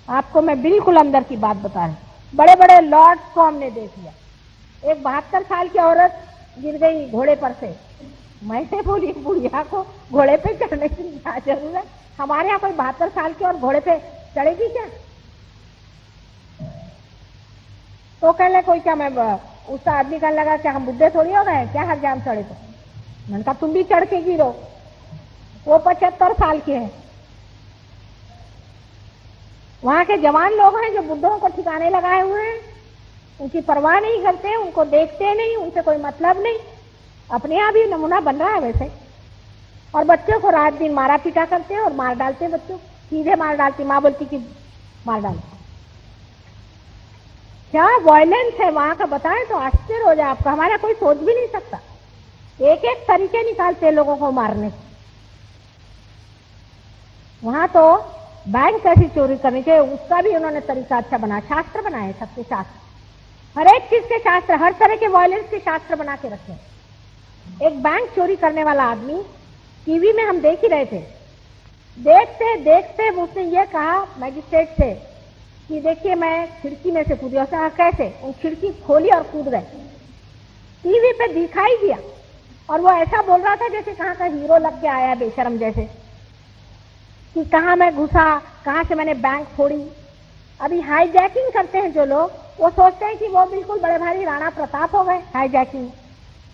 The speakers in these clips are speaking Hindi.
आपको मैं बिल्कुल अंदर की बात बता रही हूँ। बड़े बड़े लॉर्ड्स को हमने देख लिया। एक 72 साल की औरत गिर गई घोड़े पर से। मैंने बोली बुढ़िया को घोड़े पे चढ़ने की क्या जरूरत, हमारे यहाँ कोई 72 साल की और घोड़े पे चढ़ेगी क्या? तो कहने कोई क्या, मैं उसका आदमी कहने लगा क्या हम बुढ़े थोड़ी हो गए क्या हर जाम चढ़े? तो मैंने कहा तुम भी चढ़ के गिरो। वो 75 साल के हैं। वहां के जवान लोग हैं जो बुढ़ों को ठिकाने लगाए हुए हैं, उनकी परवाह नहीं करते, उनको देखते नहीं, उनसे कोई मतलब नहीं। अपने यहाँ भी नमूना बन रहा है वैसे। और बच्चों को रात दिन मारा पीटा करते हैं और मार डालते हैं, बच्चों सीधे मार डालती। माँ बोलती कि मार डालते। क्या वायलेंस है वहां का, बताएं तो आश्चर्य हो जाए आपका। हमारा कोई सोच भी नहीं सकता। एक एक तरीके निकालते हैं लोगों को मारने के। वहां तो बैंक कैसी चोरी करनी चाहिए उसका भी उन्होंने तरीका अच्छा बना, शास्त्र बनाए, सबके शास्त्र, हर एक चीज के शास्त्र, हर तरह के वायलेंस के शास्त्र बना के रखे। एक बैंक चोरी करने वाला आदमी टीवी में हम देख ही रहे थे, देखते देखते उसने ये कहा मैजिस्ट्रेट से कि देखिए मैं खिड़की में से कूदी। उसने कहा कैसे? वो खिड़की खोली और कूद गए। टीवी पे दिखाई दिया और वो ऐसा बोल रहा था जैसे कहाँ का हीरो लग के आया बेशरम जैसे, कि कहाँ मैं घुसा, कहाँ से मैंने बैंक फोड़ी। अभी हाईजैकिंग करते हैं जो लोग, वो सोचते हैं कि वो बिल्कुल बड़े भारी राणा प्रताप हो गए हाईजैकिंग।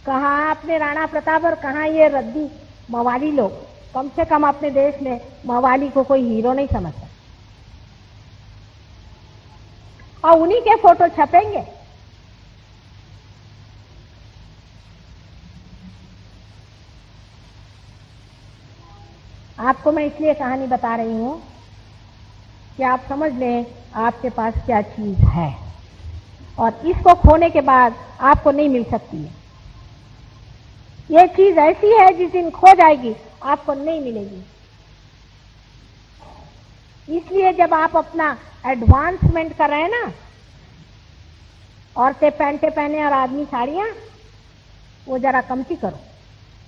कहाँ अपने राणा प्रताप और कहाँ ये रद्दी मवाली लोग। कम से कम अपने देश में मवाली को कोई हीरो नहीं समझता, और उन्हीं के फोटो छपेंगे। आपको मैं इसलिए कहानी बता रही हूं कि आप समझ लें आपके पास क्या चीज है, और इसको खोने के बाद आपको नहीं मिल सकती है। ये चीज ऐसी है जिस दिन खो जाएगी आपको नहीं मिलेगी। इसलिए जब आप अपना एडवांसमेंट कर रहे हैं ना, औरतें पैंटे पहने और आदमी साड़ियां, वो जरा कमती करो,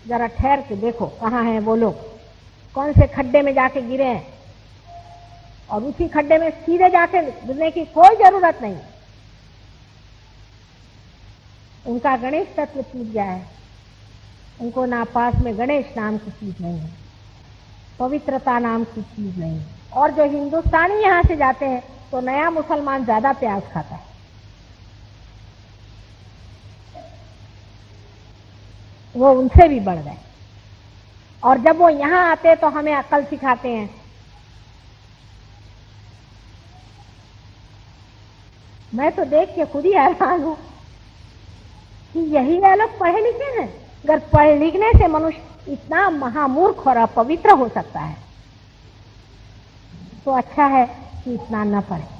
जरा ठहर के देखो कहाँ हैं वो लोग, कौन से खड्डे में जाके गिरे हैं, और उसी खड्डे में सीधे जाके गिरने की कोई जरूरत नहीं। उनका गणेश तत्व टूट गया है, उनको ना पास में गणेश नाम की चीज नहीं है, पवित्रता नाम की चीज नहीं है। और जो हिंदुस्तानी यहां से जाते हैं तो नया मुसलमान ज्यादा प्याज खाता है, वो उनसे भी बढ़ गए। और जब वो यहां आते तो हमें अक्ल सिखाते हैं। मैं तो देख के खुद ही हैरान हूं कि यही है लोग पढ़े लिखे हैं। अगर पढ़ लिखने से मनुष्य इतना महामूर्ख और अपवित्र हो सकता है तो अच्छा है कि इतना न पढ़े।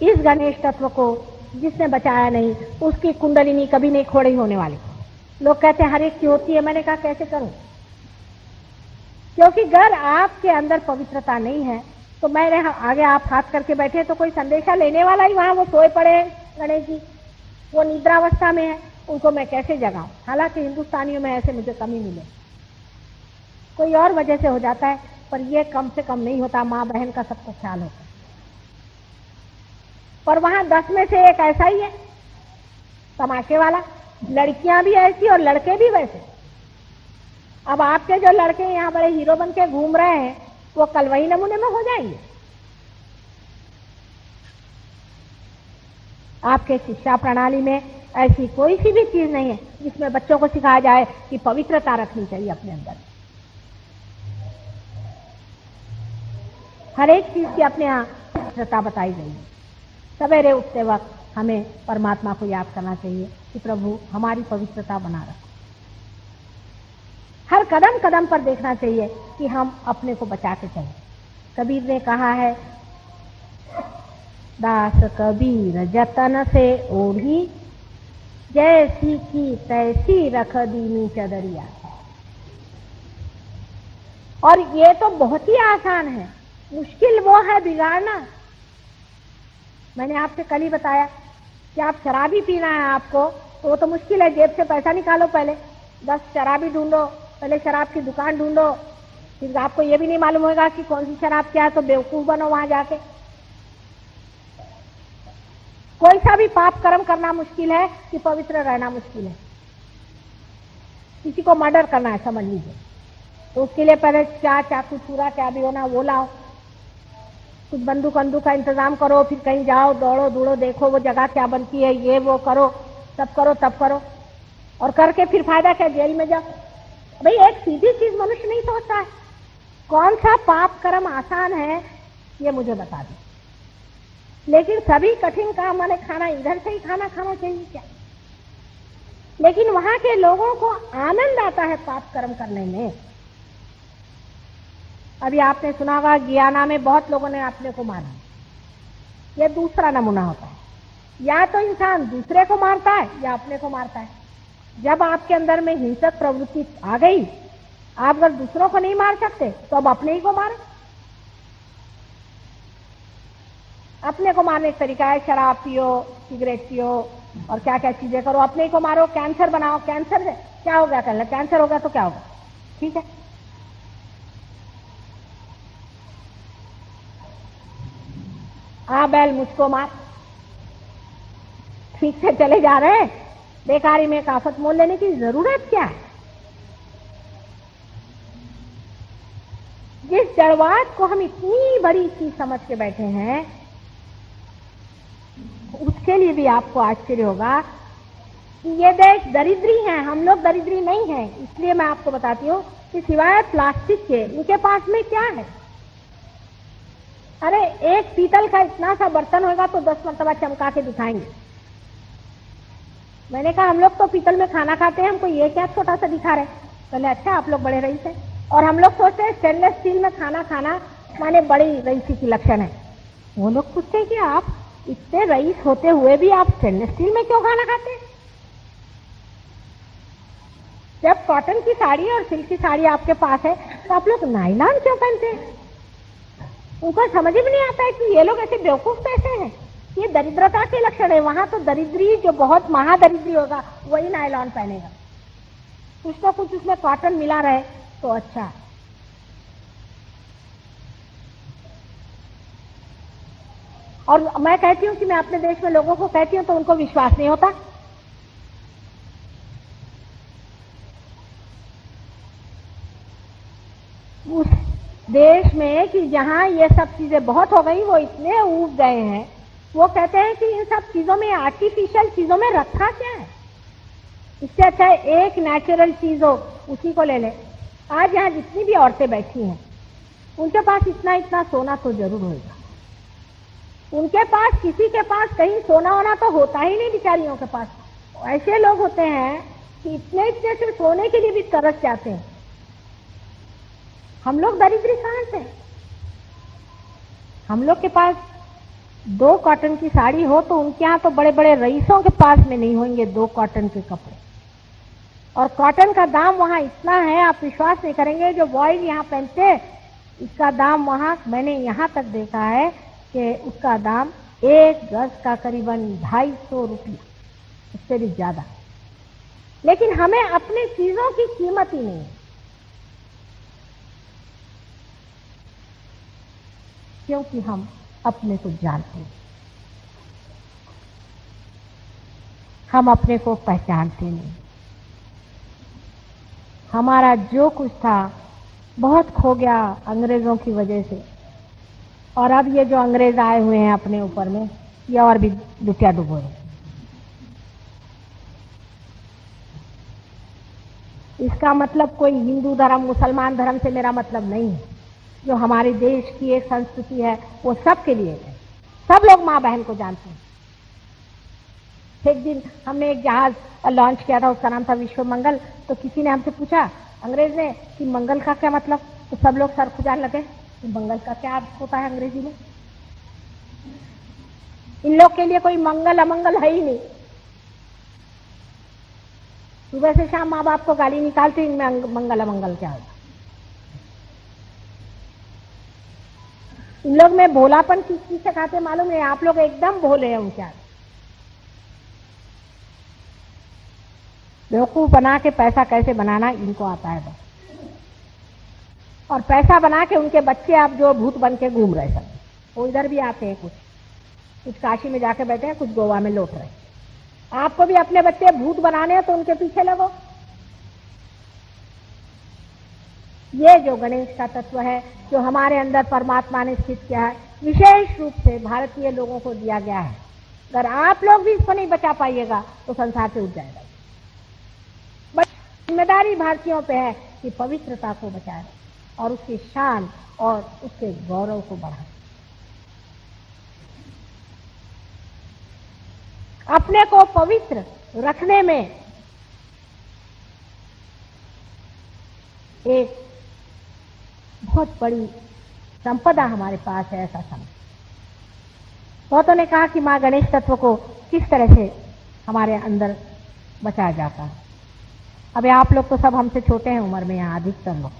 इस गणेश तत्व को जिसने बचाया नहीं, उसकी कुंडलिनी कभी नहीं खोड़ी होने वाली। लोग कहते हैं हर एक की होती है, मैंने कहा कैसे करूं? क्योंकि अगर आपके अंदर पवित्रता नहीं है तो मेरे आगे आप हाथ करके बैठे तो कोई संदेशा लेने वाला ही वहां वो सोए पड़े हैं गणेश जी, वो निद्रावस्था में है, उनको मैं कैसे जगाऊं? हालांकि हिंदुस्तानियों में ऐसे मुझे कमी मिले, कोई और वजह से हो जाता है, पर ये कम से कम नहीं होता। माँ बहन का सबको ख्याल होता है, पर वहां 10 में से एक ऐसा ही है तमाशे वाला। लड़कियां भी ऐसी और लड़के भी वैसे। अब आपके जो लड़के यहाँ बड़े हीरो बन के घूम रहे हैं वो कल वही नमूने में हो जाएंगे। आपके शिक्षा प्रणाली में ऐसी कोई सी भी चीज नहीं है जिसमें बच्चों को सिखाया जाए कि पवित्रता रखनी चाहिए अपने अंदर। हर एक चीज की अपने यहाँ पवित्रता बताई गई है। सवेरे उठते वक्त हमें परमात्मा को याद करना चाहिए कि प्रभु हमारी पवित्रता बना रखो। हर कदम कदम पर देखना चाहिए कि हम अपने को बचा के चलें। कबीर ने कहा है, दास कबीर जतन से ओढ़ी, जैसी की तैसी रख दीनी चदरिया। और ये तो बहुत ही आसान है, मुश्किल वो है बिगाड़ना। मैंने आपसे कल ही बताया कि आप शराबी पीना है आपको तो वो तो मुश्किल है, जेब से पैसा निकालो, पहले 10 शराबी ढूंढो, पहले शराब की दुकान ढूंढो, फिर आपको ये भी नहीं मालूम होगा कि कौन सी शराब क्या है, तो बेवकूफ बनो वहां जाके। कोई सा भी पाप कर्म करना मुश्किल है कि पवित्र रहना मुश्किल है। किसी को मर्डर करना है समझ लीजिए, तो उसके लिए पहले क्या चाकू छुरा क्या भी होना वो लाओ, कुछ बंदूक का इंतजाम करो, फिर कहीं जाओ, दौड़ो दूड़ो, देखो वो जगह क्या बनती है, ये वो करो, सब करो तब करो, और करके फिर फायदा क्या, जेल में जाओ। भाई एक सीधी चीज मनुष्य नहीं सोचता है, कौन सा पाप कर्म आसान है ये मुझे बता दो। लेकिन सभी कठिन काम वाले खाना इधर से ही खाना खाना चाहिए क्या? लेकिन वहां के लोगों को आनंद आता है पाप कर्म करने में। अभी आपने सुना होगा गियाना में बहुत लोगों ने अपने को मारा, यह दूसरा नमूना होता है। या तो इंसान दूसरे को मारता है या अपने को मारता है। जब आपके अंदर में हिंसक प्रवृत्ति आ गई, आप अगर दूसरों को नहीं मार सकते तो अब अपने ही को मारे। अपने को मारने का तरीका है शराब पियो, सिगरेट पियो और क्या क्या चीजें करो, अपने को मारो, कैंसर बनाओ। कैंसर से क्या हो गया, कल कैंसर हो गया तो क्या होगा, ठीक है। हाँ बैल मुझको मार, ठीक से चले जा रहे हैं, बेकारी में काफत मोल लेने की जरूरत क्या है? जिस जड़वाद को हम इतनी बड़ी चीज समझ के बैठे हैं, उसके लिए भी आपको आश्चर्य होगा कि ये देश दरिद्री है, हम लोग दरिद्री नहीं है। इसलिए मैं आपको बताती हूँ कि सिवाय प्लास्टिक के इनके पास में क्या है। अरे एक पीतल का इतना सा बर्तन होगा तो 10 मरतबा चमका के दिखाएंगे। मैंने कहा हम लोग तो पीतल में खाना खाते हैं, हमको ये क्या छोटा सा दिखा रहे। पहले अच्छा आप लोग बड़े रईस हैं, और हम लोग सोचते हैं स्टेनलेस स्टील में खाना खाना माने बड़ी रईसी की लक्षण है। वो लोग पूछते हैं कि आप इतने रईस होते हुए भी आप स्टेनलेस स्टील में क्यों खाना खाते हैं? जब कॉटन की साड़ी और सिल्क की साड़ी आपके पास है तो आप लोग नायलॉन क्यों पहनते हैं? उनको समझ में नहीं आता है कि ये लोग ऐसे बेवकूफ कैसे हैं। ये दरिद्रता के लक्षण है। वहां तो दरिद्री जो बहुत महादरिद्री होगा वही नायलॉन पहनेगा, कुछ ना कुछ उसमें कॉटन मिला रहे तो अच्छा। और मैं कहती हूँ कि मैं अपने देश में लोगों को कहती हूँ तो उनको विश्वास नहीं होता। उस देश में कि जहां ये सब चीजें बहुत हो गई, वो इतने ऊब गए हैं, वो कहते हैं कि इन सब चीजों में, आर्टिफिशियल चीजों में रखा क्या है। इससे अच्छा है एक नेचुरल चीज हो उसी को ले ले। आज यहाँ जितनी भी औरतें बैठी हैं उनके पास इतना इतना सोना तो जरूर होगा। उनके पास, किसी के पास कहीं सोना होना तो होता ही नहीं बेचारियों के पास। ऐसे लोग होते हैं कि इतने इतने से सोने के लिए भी तरस जाते हैं। हम लोग दरिद्री कहां से? हम लोग के पास 2 कॉटन की साड़ी हो तो उनके यहाँ तो बड़े बड़े रईसों के पास में नहीं होंगे 2 कॉटन के कपड़े। और कॉटन का दाम वहां इतना है, आप विश्वास नहीं करेंगे। जो बॉयज यहाँ पहनते इसका दाम वहां, मैंने यहाँ तक देखा है कि उसका दाम 1 गज का करीबन 250 रुपया, उससे भी ज्यादा। लेकिन हमें अपनी चीजों की कीमत ही नहीं है, क्योंकि हम अपने को जानते हैं, हम अपने को पहचानते नहीं। हमारा जो कुछ था बहुत खो गया अंग्रेजों की वजह से, और अब ये जो अंग्रेज आए हुए हैं अपने ऊपर में, ये और भी लुटिया डुबो है। इसका मतलब कोई हिंदू धर्म मुसलमान धर्म से मेरा मतलब नहीं है। जो हमारे देश की एक संस्कृति है वो सबके लिए है, सब लोग माँ बहन को जानते हैं। एक दिन हमने एक जहाज लॉन्च किया था, उसका नाम था विश्व मंगल। तो किसी ने हमसे पूछा, अंग्रेज ने, कि मंगल का क्या मतलब? तो सब लोग सर खुजाने लगे कि मंगल का क्या अर्थ होता है अंग्रेजी में। इन लोग के लिए कोई मंगल अमंगल है ही नहीं। सुबह से शाम माँ बाप को गाली निकालते, इनमें मंगल अमंगल क्या होगा? इन लोग में भोलापन किस चीज से खाते मालूम है? आप लोग एकदम भोले हैं उनके आगे। बेवकूफ बना के पैसा कैसे बनाना इनको आता है बस। और पैसा बना के उनके बच्चे आप जो भूत बन के घूम रहे सब, वो इधर भी आते हैं, कुछ काशी में जाके बैठे हैं, कुछ गोवा में लौट रहे हैं। आपको भी अपने बच्चे भूत बनाने हैं तो उनके पीछे लगो। ये जो गणेश का तत्व है, जो हमारे अंदर परमात्मा ने स्थित किया है, विशेष रूप से भारतीय लोगों को दिया गया है। अगर आप लोग भी इसको नहीं बचा पाइएगा तो संसार से उठ जाएगा। बस जिम्मेदारी भारतीयों पे है कि पवित्रता को बचाए और उसकी शान और उसके गौरव को बढ़ाए। अपने को पवित्र रखने में एक बहुत बड़ी संपदा हमारे पास है, ऐसा समझ। बहुतों ने कहा कि मां गणेश तत्व को किस तरह से हमारे अंदर बचाया जाता है। अभी आप लोग तो सब हमसे छोटे हैं उम्र में, यहाँ अधिकतर लोग,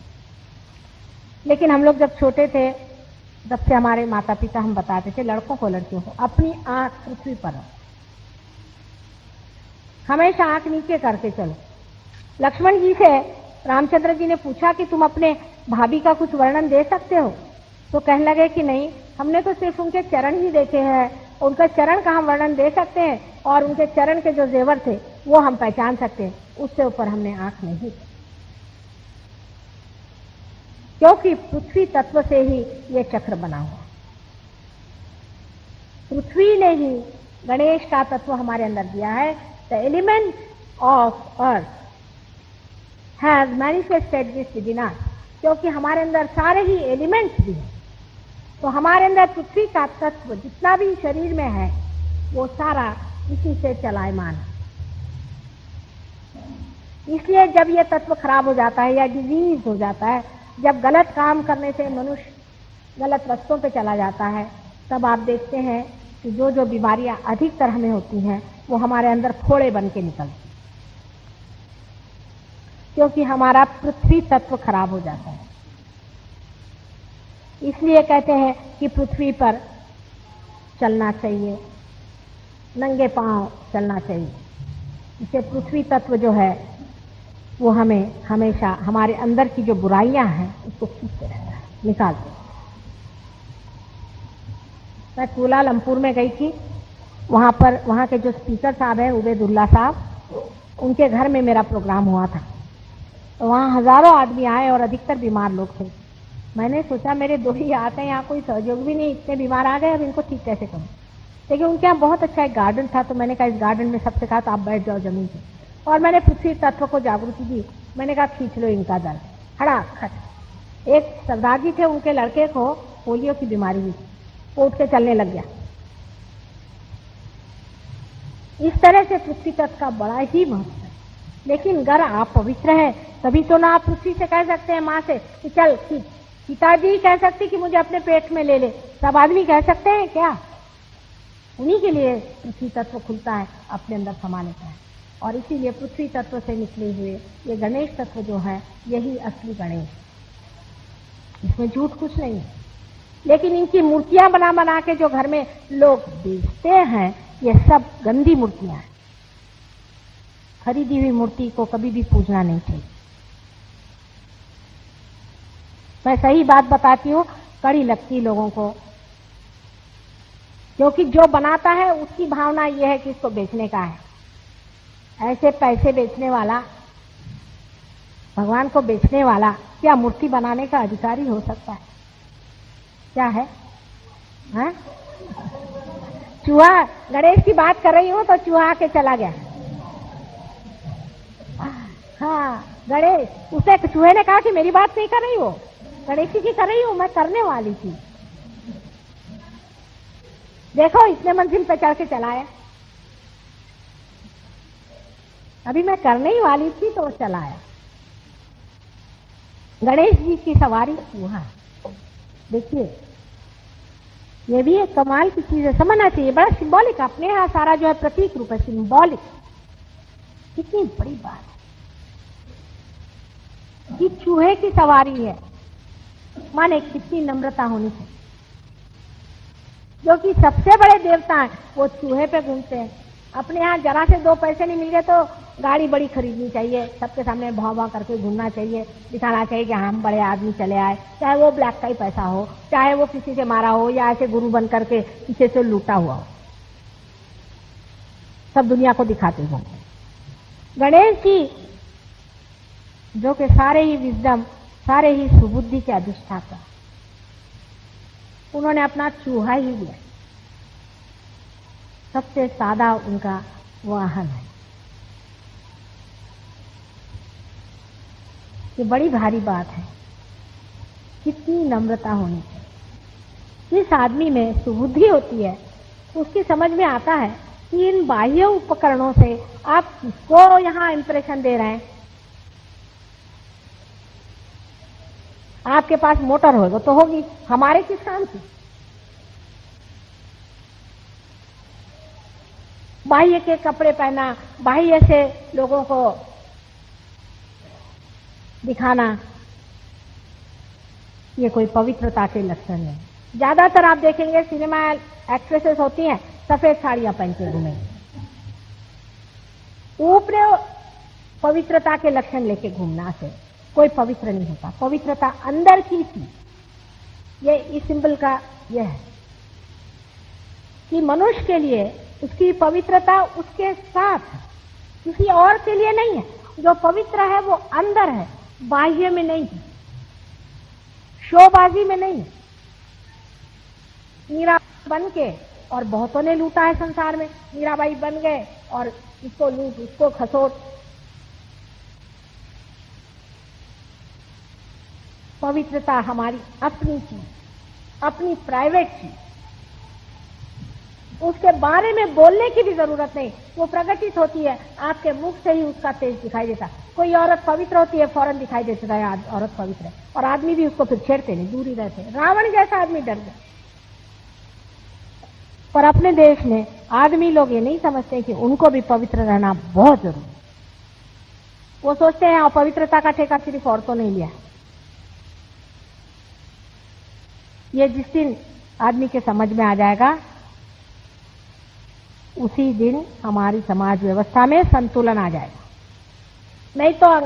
लेकिन हम लोग जब छोटे थे तब से हमारे माता पिता हम बताते थे लड़कों को लड़कियों को, अपनी आंख पृथ्वी पर हमेशा आंख नीचे करके चलो। लक्ष्मण जी से रामचंद्र जी ने पूछा कि तुम अपने भाभी का कुछ वर्णन दे सकते हो, तो कहने लगे कि नहीं, हमने तो सिर्फ उनके चरण ही देखे हैं, उनका चरण का हम वर्णन दे सकते हैं और उनके चरण के जो जेवर थे वो हम पहचान सकते हैं, उससे ऊपर हमने आंख नहीं, क्योंकि पृथ्वी तत्व से ही ये चक्र बना हुआ। पृथ्वी ने ही गणेश का तत्व हमारे अंदर दिया है। The element of earth has manifested this within us, क्योंकि हमारे अंदर सारे ही एलिमेंट्स भी हैं। तो हमारे अंदर पृथ्वी का तत्व जितना भी शरीर में है वो सारा इसी से चलायमान है। इसलिए जब ये तत्व खराब हो जाता है या डिजीज हो जाता है, जब गलत काम करने से मनुष्य गलत रास्तों पे चला जाता है, तब आप देखते हैं कि जो जो बीमारियां अधिकतर हमें होती हैं वो हमारे अंदर फोड़े बन के निकलती, क्योंकि हमारा पृथ्वी तत्व खराब हो जाता है। इसलिए कहते हैं कि पृथ्वी पर चलना चाहिए, नंगे पांव चलना चाहिए। इससे पृथ्वी तत्व जो है वो हमें हमेशा हमारे अंदर की जो बुराइयां हैं उसको खींचते रहता है, निकालते। मैं कुलालमपुर में गई थी, वहां के जो स्पीकर साहब हैं उबैदुल्ला साहब, उनके घर में मेरा प्रोग्राम हुआ था। तो वहां हजारों आदमी आए और अधिकतर बीमार लोग थे। मैंने सोचा मेरे दो ही आते हैं, यहाँ कोई सहयोग भी नहीं, इतने बीमार आ गए, अब इनको ठीक कैसे करूं। लेकिन उनके यहाँ बहुत अच्छा एक गार्डन था, तो मैंने कहा इस गार्डन में सबसे कहा तो आप बैठ जाओ जमीन पे, और मैंने पृथ्वी तत्व को जागृति दी। मैंने कहा खींच लो इनका दल, खड़ा खट। एक सरदार जी थे, उनके लड़के को पोलियो की बीमारी हुई, वो उठ के चलने लग गया। इस तरह से पृथ्वी तत्व का बड़ा ही महत्व है। लेकिन अगर आप पवित्र हैं तभी तो ना आप पृथ्वी से कह सकते हैं माँ से कि चल खींच। पिताजी कह सकते कि मुझे अपने पेट में ले ले, सब आदमी कह सकते हैं क्या? उन्हीं के लिए पृथ्वी तत्व खुलता है, अपने अंदर समा लेता है। और इसीलिए पृथ्वी तत्व से निकले हुए ये गणेश तत्व जो है यही असली गणेश, इसमें झूठ कुछ नहीं है। लेकिन इनकी मूर्तियां बना बना के जो घर में लोग बेचते हैं ये सब गंदी मूर्तियां हैं। खरीदी हुई मूर्ति को कभी भी पूजना नहीं चाहिए। मैं सही बात बताती हूँ, कड़ी लगती लोगों को, क्योंकि जो बनाता है उसकी भावना यह है कि इसको बेचने का है। ऐसे पैसे बेचने वाला, भगवान को बेचने वाला क्या मूर्ति बनाने का अधिकारी हो सकता है? क्या है? हाँ? चूहा, गणेश की बात कर रही हूँ तो चूहा आके चला गया। हाँ गणेश, उसे चूहे ने कहा कि मेरी बात नहीं कर रही हो, गणेश जी की कर रही हूँ, मैं करने वाली थी। देखो इतने मंजिल पे चढ़ के चलाया, अभी मैं करने ही वाली थी तो चलाया। गणेश जी की सवारी चूहा। देखिए ये भी एक कमाल की चीज है, समझना चाहिए। बड़ा सिंबॉलिक, अपने यहाँ सारा जो है प्रतीक रूप है, सिंबॉलिक। कितनी बड़ी बात है कि चूहे की सवारी है, माने कितनी नम्रता होनी चाहिए। जो कि सबसे बड़े देवता हैं वो चूहे पे घूमते हैं। अपने यहाँ जरा से दो पैसे नहीं मिल गए तो गाड़ी बड़ी खरीदनी चाहिए, सबके सामने भाव भाव करके घूमना चाहिए, दिखाना चाहिए कि हम बड़े आदमी चले आए, चाहे वो ब्लैक का ही पैसा हो, चाहे वो किसी से मारा हो या ऐसे गुरु बन करके पीछे से लूटा हुआ हो, सब दुनिया को दिखाते हो। गणेश जी जो कि सारे ही विजडम, सारे ही सुबुद्धि के अधिष्ठाता, उन्होंने अपना चूहा ही लिया, सबसे सादा उनका वाहन है। ये बड़ी भारी बात है, कितनी नम्रता होनी चाहिए। जिस आदमी में सुबुद्धि होती है उसकी समझ में आता है कि इन बाह्य उपकरणों से आप किसको यहां इंप्रेशन दे रहे हैं। आपके पास मोटर होगा तो होगी, हमारे किस काम की। बाह्य के कपड़े पहना, बाह्य से लोगों को दिखाना, ये कोई पवित्रता के लक्षण है। ज्यादातर आप देखेंगे सिनेमा एक्ट्रेसेस होती हैं, सफेद साड़ियां पहन के घूमेंगी, ऊपर पवित्रता के लक्षण लेके घूमना से कोई पवित्र नहीं होता। पवित्रता अंदर की थी। ये इस सिंबल का यह है कि मनुष्य के लिए उसकी पवित्रता उसके साथ है, किसी और के लिए नहीं है। जो पवित्र है वो अंदर है, बाह्य में नहीं है, शोबाजी में नहीं है। मीरा बन के, और बहुतों ने लूटा है संसार में, मीराबाई बन गए और इसको लूट, उसको खसोट। पवित्रता हमारी अपनी चीज, अपनी प्राइवेट चीज, उसके बारे में बोलने की भी जरूरत नहीं, वो प्रकटित होती है, आपके मुख से ही उसका तेज दिखाई देता। कोई औरत पवित्र होती है, फौरन दिखाई देता है औरत पवित्र है, और आदमी भी उसको फिर छेड़ते नहीं, दूर ही रहते हैं। रावण जैसा आदमी डर गया। पर अपने देश में आदमी लोग ये नहीं समझते कि उनको भी पवित्र रहना बहुत जरूरी है। वो सोचते हैं अपवित्रता का ठेका सिर्फ औरतों ने लिया। ये जिस दिन आदमी के समझ में आ जाएगा, उसी दिन हमारी समाज व्यवस्था में संतुलन आ जाएगा। नहीं तो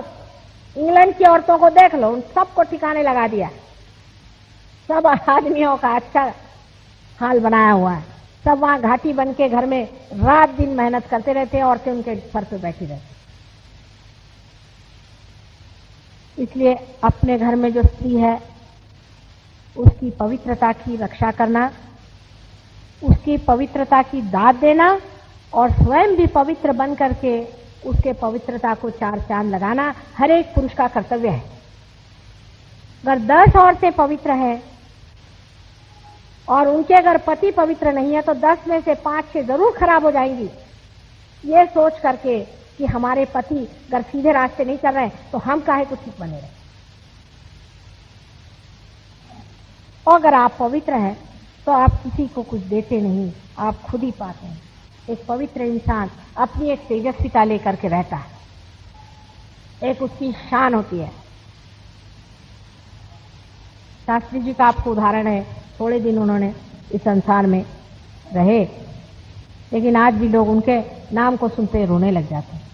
इंग्लैंड की औरतों को देख लो, उन सबको ठिकाने लगा दिया, सब आदमियों का अच्छा हाल बनाया हुआ है। सब वहां घाटी बन के घर में रात दिन मेहनत करते रहते हैं, औरतें उनके सर पे बैठी रहती। इसलिए अपने घर में जो स्त्री है उसकी पवित्रता की रक्षा करना, उसकी पवित्रता की दाद देना, और स्वयं भी पवित्र बन करके उसके पवित्रता को चार चांद लगाना हर एक पुरुष का कर्तव्य है। अगर 10 औरतें पवित्र हैं और उनके अगर पति पवित्र नहीं है तो 10 में से 5-6 जरूर खराब हो जाएंगी। ये सोच करके कि हमारे पति अगर सीधे रास्ते नहीं चल रहे तो हम काहे को ठीक बने रहे। और अगर आप पवित्र हैं तो आप किसी को कुछ देते नहीं, आप खुद ही पाते हैं। एक पवित्र इंसान अपनी एक तेजस्विता लेकर के रहता है, एक उसकी शान होती है। शास्त्री जी का आपको उदाहरण है, थोड़े दिन उन्होंने इस संसार में रहे, लेकिन आज भी लोग उनके नाम को सुनते रोने लग जाते हैं।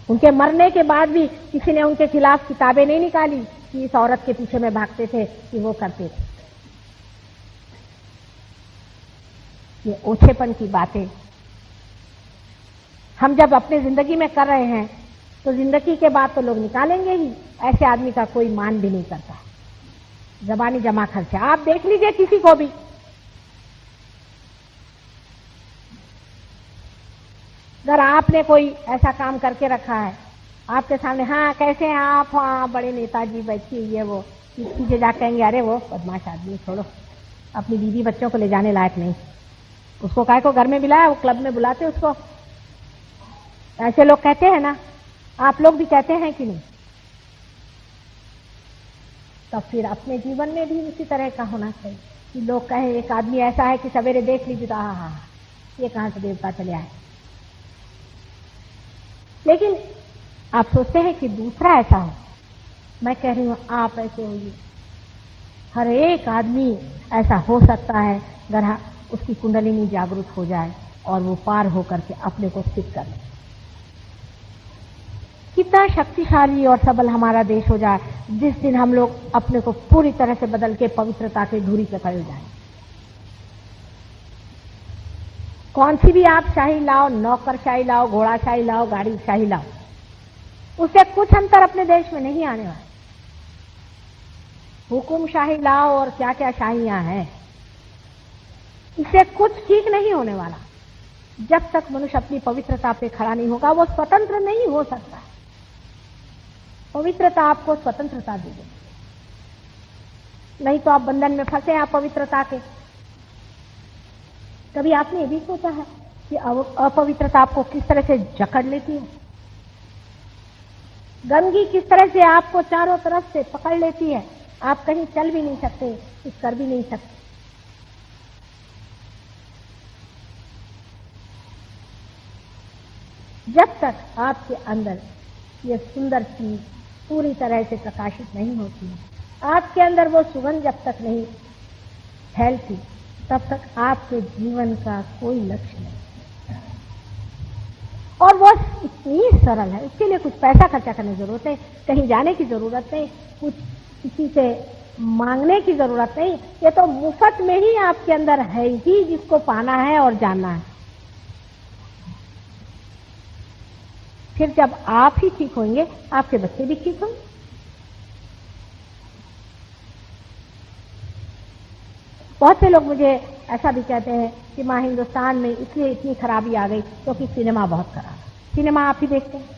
उनके मरने के बाद भी किसी ने उनके खिलाफ किताबें नहीं निकाली कि इस औरत के पीछे में भागते थे, कि वो करते थे। ये ओछेपन की बातें हम जब अपने जिंदगी में कर रहे हैं तो जिंदगी के बाद तो लोग निकालेंगे ही। ऐसे आदमी का कोई मान भी नहीं करता, जबानी जमा खर्चा। आप देख लीजिए किसी को भी, अगर आपने कोई ऐसा काम करके रखा है आपके सामने, हाँ कैसे हैं आप, हाँ बड़े नेताजी बैठी हुई है, वो पीछे जा कहेंगे अरे वो बदमाश आदमी, छोड़ो, अपनी बीवी बच्चों को ले जाने लायक नहीं, उसको काहे को घर में बुलाया, वो क्लब में बुलाते उसको। ऐसे लोग कहते हैं ना, आप लोग भी कहते हैं कि नहीं? तो फिर अपने जीवन में भी उसी तरह का होना चाहिए कि लोग कहें एक आदमी ऐसा है कि सवेरे देख लीजिए तो हाँ ये कहां से देवता चले आए। लेकिन आप सोचते हैं कि दूसरा ऐसा हो। मैं कह रही हूं आप ऐसे होइए। हर एक आदमी ऐसा हो सकता है अगर उसकी कुंडलिनी जागरूक हो जाए, और वो पार होकर के अपने को सिद्ध कर ले। कितना शक्तिशाली और सबल हमारा देश हो जाए जिस दिन हम लोग अपने को पूरी तरह से बदल के पवित्रता के धुरी पे खड़े जाएं। कौन सी भी आप शाही लाओ, नौकरशाही लाओ, घोड़ाशाही लाओ, गाड़ी शाही लाओ, उससे कुछ अंतर अपने देश में नहीं आने वाला। हुकुमशाही लाओ और क्या क्या शाहियां हैं, इससे कुछ ठीक नहीं होने वाला। जब तक मनुष्य अपनी पवित्रता पे खड़ा नहीं होगा वो स्वतंत्र नहीं हो सकता। पवित्रता आपको स्वतंत्रता देगी, नहीं तो आप बंधन में फंसे आप पवित्रता के। कभी आपने ये भी सोचा है कि अपवित्रता आपको किस तरह से जकड़ लेती है? गंदगी किस तरह से आपको चारों तरफ से पकड़ लेती है, आप कहीं चल भी नहीं सकते, कुछ कर भी नहीं सकते। जब तक आपके अंदर ये सुंदर चीज पूरी तरह से प्रकाशित नहीं होती है, आपके अंदर वो सुगंध जब तक नहीं फैलती, तब तक आपके जीवन का कोई लक्ष्य नहीं। और वो इतनी सरल है, उसके लिए कुछ पैसा खर्चा करने की जरूरत है, कहीं जाने की जरूरत नहीं, कुछ किसी से मांगने की जरूरत नहीं। ये तो मुफ्त में ही आपके अंदर है ही, जिसको पाना है और जानना है। फिर जब आप ही ठीक होंगे, आपके बच्चे भी ठीक होंगे। बहुत से लोग मुझे ऐसा भी कहते हैं कि मां हिंदुस्तान में इसलिए इतनी खराबी आ गई क्योंकि सिनेमा बहुत खराब है। सिनेमा आप ही देखते हैं,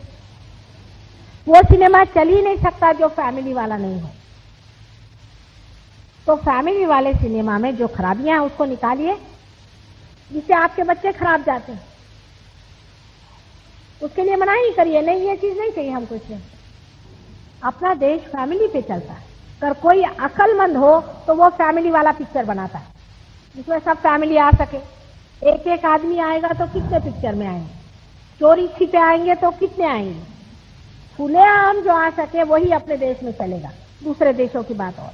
वो सिनेमा चल ही नहीं सकता जो फैमिली वाला नहीं हो। तो फैमिली वाले सिनेमा में जो खराबियां हैं उसको निकालिए, जिससे आपके बच्चे खराब जाते हैं। उसके लिए मना ही करिए, नहीं ये चीज नहीं चाहिए हमको। इसमें अपना देश फैमिली पे चलता है। अगर कोई अक्लमंद हो तो वो फैमिली वाला पिक्चर बनाता है जिसमें सब फैमिली आ सके। एक एक आदमी आएगा तो कितने पिक्चर में आएंगे, चोरी छिपे आएंगे तो कितने आएंगे। खुलेआम जो आ सके वही अपने देश में चलेगा, दूसरे देशों की बात और।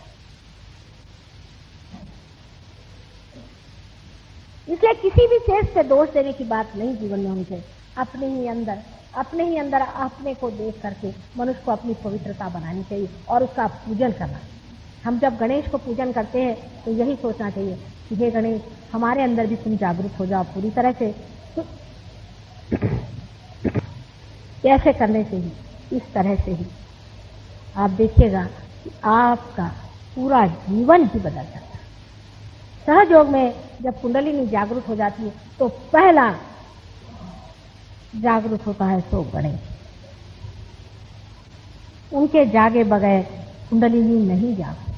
इसलिए किसी भी चीज से दोष देने की बात नहीं जीवन में होनी चाहिए। अपने ही अंदर अपने को देख करके मनुष्य को अपनी पवित्रता बनानी चाहिए और उसका पूजन करना। हम जब गणेश को पूजन करते हैं तो यही सोचना चाहिए कि हे गणेश, हमारे अंदर भी तुम जागरूक हो जाओ पूरी तरह से। कैसे करने से ही, इस तरह से ही आप देखिएगा कि आपका पूरा जीवन ही बदल जाता है। सहयोग में जब कुंडलिनी जागरूक हो जाती है तो पहला जागरूक होता है सो गणेश। उनके जागे बगैर कुंडलिनी नहीं जागती।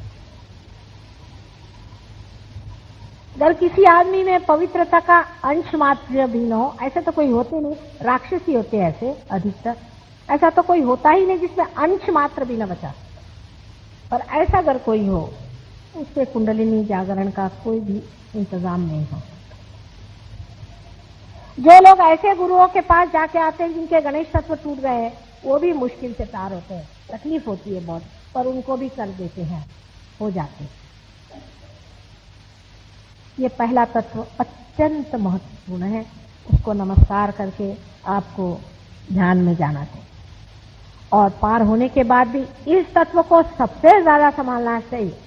अगर किसी आदमी में पवित्रता का अंश मात्र भी न हो, ऐसे तो कोई होते नहीं, राक्षस ही होते ऐसे अधिकतर, ऐसा तो कोई होता ही नहीं जिसमें अंश मात्र भी न बचा। और ऐसा अगर कोई हो, उससे कुंडलिनी जागरण का कोई भी इंतजाम नहीं हो। जो लोग ऐसे गुरुओं के पास जाके आते हैं जिनके गणेश तत्व टूट गए हैं, वो भी मुश्किल से पार होते हैं, तकलीफ होती है बहुत, पर उनको भी कर देते हैं, हो जाते हैं। ये पहला तत्व अत्यंत महत्वपूर्ण है, उसको नमस्कार करके आपको ध्यान में जाना चाहिए। और पार होने के बाद भी इस तत्व को सबसे ज्यादा संभालना चाहिए।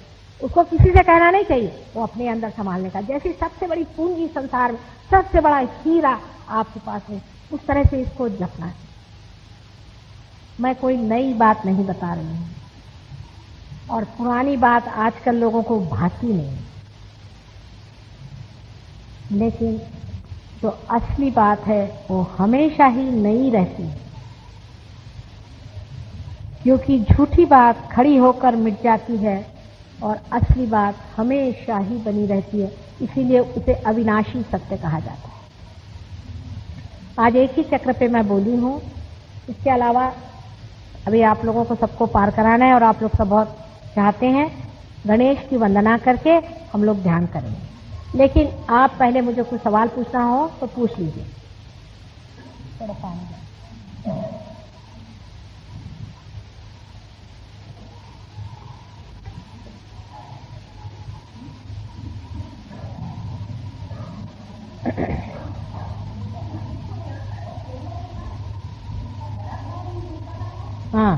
उसको किसी से कहना नहीं चाहिए, वो अपने अंदर संभालने का। जैसी सबसे बड़ी पूंजी संसार में, सबसे बड़ा हीरा आपके पास है, उस तरह से इसको जपना है। मैं कोई नई बात नहीं बता रही हूं और पुरानी बात आजकल लोगों को भाती नहीं, लेकिन जो असली बात है वो हमेशा ही नई रहती है, क्योंकि झूठी बात खड़ी होकर मिट जाती है और असली बात हमेशा ही बनी रहती है। इसीलिए उसे अविनाशी सत्य कहा जाता है। आज एक ही चक्र पे मैं बोली हूं, इसके अलावा अभी आप लोगों को सबको पार कराना है और आप लोग सब बहुत चाहते हैं। गणेश की वंदना करके हम लोग ध्यान करेंगे, लेकिन आप पहले मुझे कुछ सवाल पूछना हो तो पूछ लीजिए। थोड़ा पानी हाँ,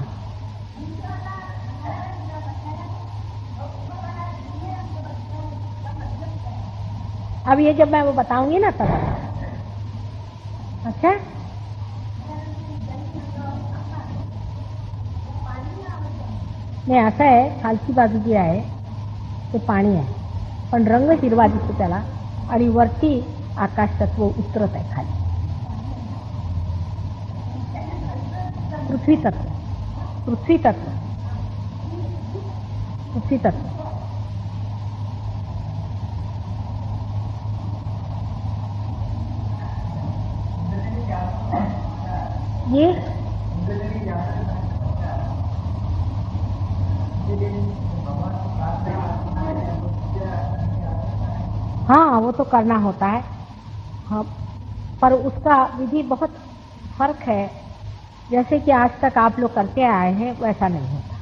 अब ये जब मैं वो बताऊंगी ना तब। अच्छा, नाही असं आहे, खालची बाजू जी आहे ते पाणी आहे, पण रंग हिरवा दिसतो त्याला आणि वरती आकाश तत्व उतरत आहे खाली. पृथ्वी तत्व, पृथ्वी तत्व, पृथ्वी तत्व. ये हाँ, वो तो करना होता है. हाँ, पर उसका विधि बहुत फर्क है. जैसे कि आज तक आप लोग करते आए हैं वैसा नहीं होता.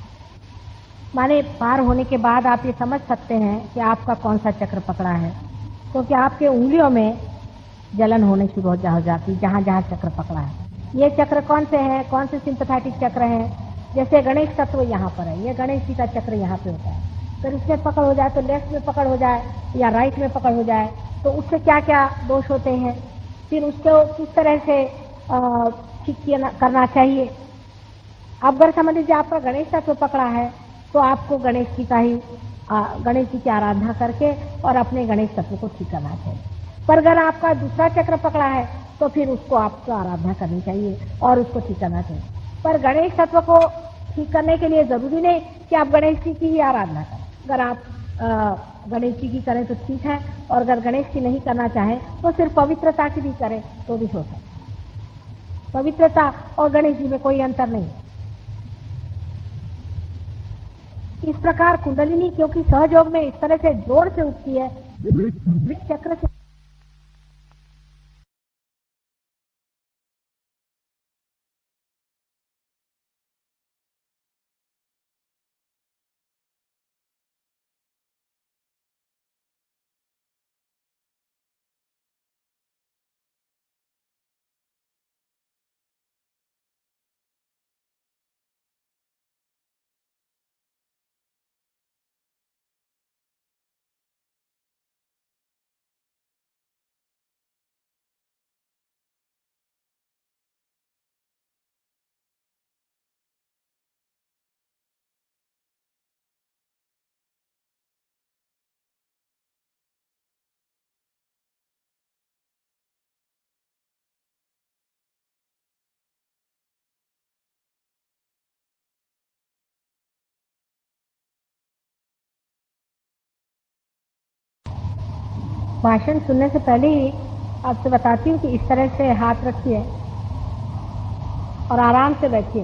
माने पार होने के बाद आप ये समझ सकते हैं कि आपका कौन सा चक्र पकड़ा है, क्योंकि आपके उंगलियों में जलन होने शुरू हो जाती जहाँ जहाँ चक्र पकड़ा है. ये चक्र कौन से हैं, कौन से सिंपथेटिक चक्र हैं. जैसे गणेश तत्व यहाँ पर है, ये गणेश जी का चक्र यहाँ पे होता है. फिर इसमें पकड़ हो जाए तो लेफ्ट में पकड़ हो जाए या राइट में पकड़ हो जाए तो उससे क्या क्या दोष होते हैं, फिर उसको किस तरह से ठीक करना चाहिए. अब अगर समझ लीजिए आपका गणेश तत्व पकड़ा है तो आपको गणेश जी का ही गणेश जी की आराधना करके और अपने गणेश तत्व को ठीक करना चाहिए. पर अगर आपका दूसरा चक्र पकड़ा है तो फिर उसको आपको आराधना करनी चाहिए और उसको ठीक करना चाहिए. पर गणेश तत्व को ठीक करने के लिए जरूरी नहीं कि आप गणेश जी की ही आराधना करें. अगर आप गणेश जी की करें तो ठीक है, और अगर गणेश की नहीं करना चाहें तो सिर्फ पवित्रता की भी करें तो भी हो सकता है. पवित्रता और गणेश जी में कोई अंतर नहीं. इस प्रकार कुंडलिनी क्योंकि सहयोग में इस तरह से जोर से उठती है, चक्र से भाषण सुनने से पहले ही आपसे बताती हूँ कि इस तरह से हाथ रखिए और आराम से बैठिए.